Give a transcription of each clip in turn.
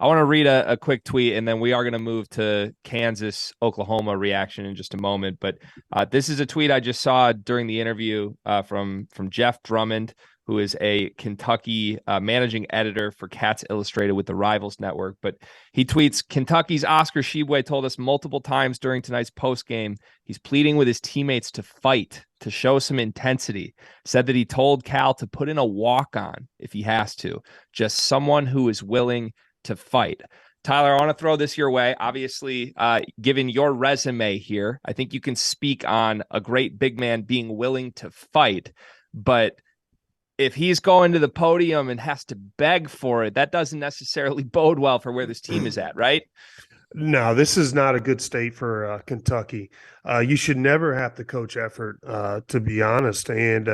I want to read a quick tweet, and then we are going to move to Kansas, Oklahoma reaction in just a moment. But this is a tweet I just saw during the interview from Jeff Drummond, who is a Kentucky managing editor for Cats Illustrated with the Rivals Network. But he tweets, Kentucky's Oscar Tshiebwe told us multiple times during tonight's postgame he's pleading with his teammates to fight, to show some intensity. Said that he told Cal to put in a walk-on if he has to. Just someone who is willing to fight. Tyler, I want to throw this your way. Obviously, given your resume here, I think you can speak on a great big man being willing to fight. But if he's going to the podium and has to beg for it, that doesn't necessarily bode well for where this team is at, right? No, this is not a good state for Kentucky. You should never have to coach effort, to be honest. And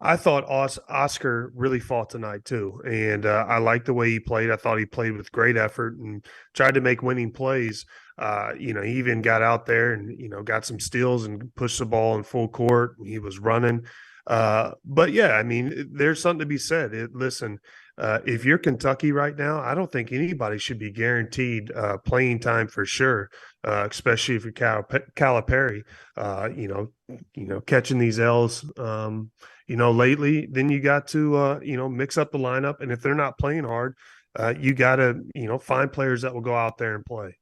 I thought Oscar really fought tonight too, and I liked the way he played. I thought he played with great effort and tried to make winning plays. He even got out there and got some steals and pushed the ball in full court. He was running, but yeah, I mean, there's something to be said. Listen, if you're Kentucky right now, I don't think anybody should be guaranteed playing time for sure, especially if you're Calipari. Catching these L's. Lately, then you got to, mix up the lineup. And if they're not playing hard, you got to, find players that will go out there and play.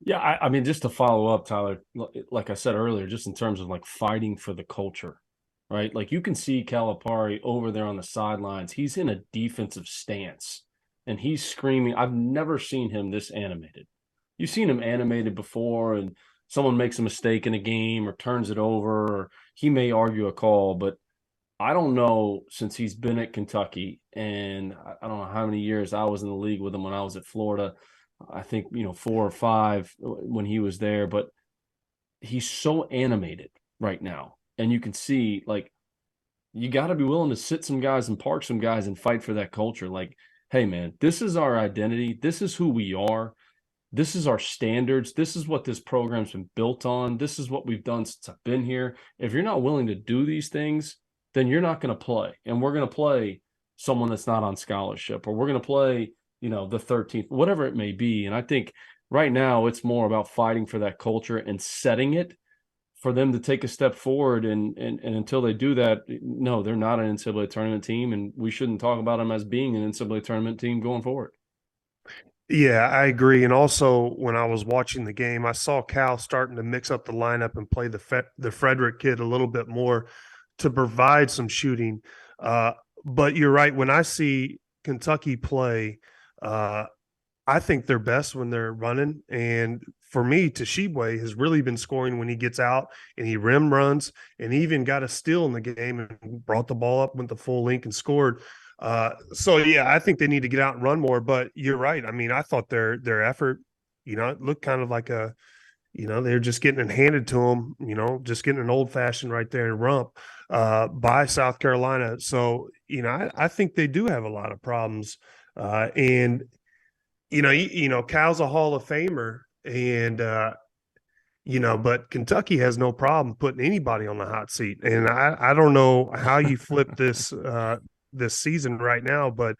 Yeah, I mean, just to follow up, Tyler, like I said earlier, just in terms of like fighting for the culture, right? Like you can see Calipari over there on the sidelines. He's in a defensive stance and he's screaming. I've never seen him this animated. You've seen him animated before and someone makes a mistake in a game or turns it over, or he may argue a call, but I don't know since he's been at Kentucky, and I don't know how many years I was in the league with him when I was at Florida. I think, 4 or 5 when he was there, but he's so animated right now. And you can see, like, you got to be willing to sit some guys and park some guys and fight for that culture. Like, hey, man, this is our identity. This is who we are. This is our standards. This is what this program's been built on. This is what we've done since I've been here. If you're not willing to do these things, then you're not going to play. And we're going to play someone that's not on scholarship, or we're going to play, the 13th, whatever it may be. And I think right now it's more about fighting for that culture and setting it for them to take a step forward. And until they do that, no, they're not an NCAA tournament team. And we shouldn't talk about them as being an NCAA tournament team going forward. Yeah, I agree. And also, when I was watching the game, I saw Cal starting to mix up the lineup and play the Frederick kid a little bit more to provide some shooting. But you're right. When I see Kentucky play, I think they're best when they're running. And for me, Tshiebwe has really been scoring when he gets out and he rim runs, and he even got a steal in the game and brought the ball up, went the full length and scored. Yeah, I think they need to get out and run more, but you're right. I mean, I thought their effort, it looked kind of like they're just getting it handed to them, just getting an old fashioned right there in rump, by South Carolina. So, I think they do have a lot of problems. And, Cal's a Hall of Famer and, but Kentucky has no problem putting anybody on the hot seat. And I don't know how you flip this season right now, but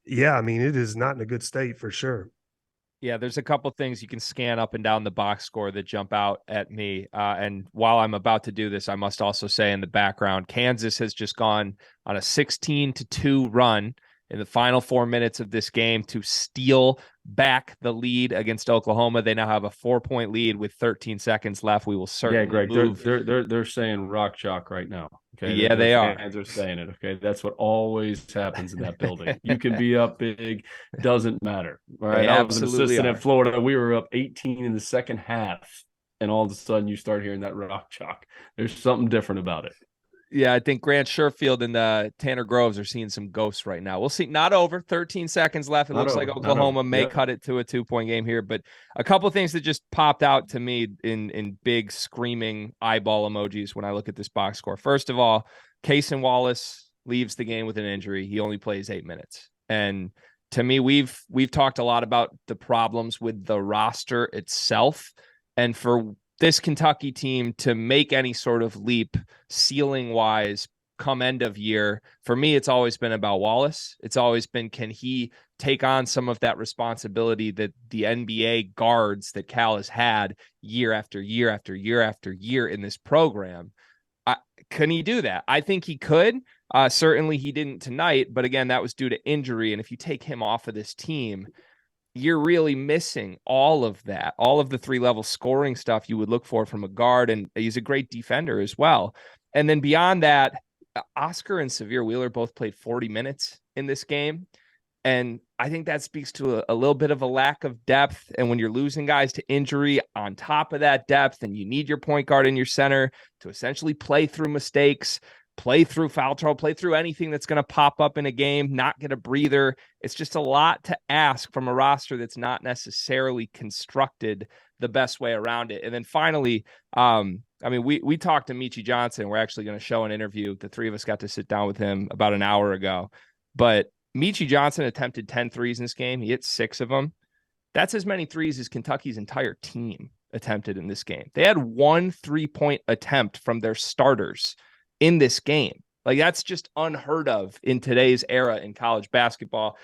yeah, I mean, it is not in a good state for sure. Yeah, there's a couple things you can scan up and down the box score that jump out at me. And while I'm about to do this, I must also say in the background, Kansas has just gone on a 16-2 run in the final 4 minutes of this game to steal back the lead against Oklahoma. They now have a 4-point lead with 13 seconds left. We will certainly Greg, move. They're saying rock chalk right now. Okay, yeah, they are. Fans are saying it. Okay, that's what always happens in that building. You can be up big, doesn't matter. All right, I was an assistant at Florida. We were up 18 in the second half, and all of a sudden you start hearing that rock chalk. There's something different about it. Yeah, I think Grant Sherfield and Tanner Groves are seeing some ghosts right now. We'll see. Not over. 13 seconds left. It looks like Oklahoma may cut it to a 2-point game here. But a couple things that just popped out to me in big screaming eyeball emojis when I look at this box score. First of all, Cason Wallace leaves the game with an injury. He only plays 8 minutes. And to me, we've talked a lot about the problems with the roster itself. And for this Kentucky team to make any sort of leap ceiling wise come end of year, for me, it's always been about Wallace. It's always been, can he take on some of that responsibility that the NBA guards that Cal has had year after year after year after year in this program? Can he do that? I think he could. Certainly he didn't tonight, but again, that was due to injury. And if you take him off of this team, you're really missing all of that, all of the 3-level scoring stuff you would look for from a guard. And he's a great defender as well. And then beyond that, Oscar and Severe Wheeler both played 40 minutes in this game. And I think that speaks to a little bit of a lack of depth. And when you're losing guys to injury on top of that depth, and you need your point guard and your center to essentially play through mistakes, play through foul trouble, play through anything that's going to pop up in a game, not get a breather. It's just a lot to ask from a roster that's not necessarily constructed the best way around it. And then finally, we talked to Michi Johnson. We're actually going to show an interview. The three of us got to sit down with him about an hour ago. But Michi Johnson attempted 10 threes in this game. He hit 6 of them. That's as many threes as Kentucky's entire team attempted in this game. They had 1 3-point attempt from their starters in this game. Like, that's just unheard of in today's era in college basketball.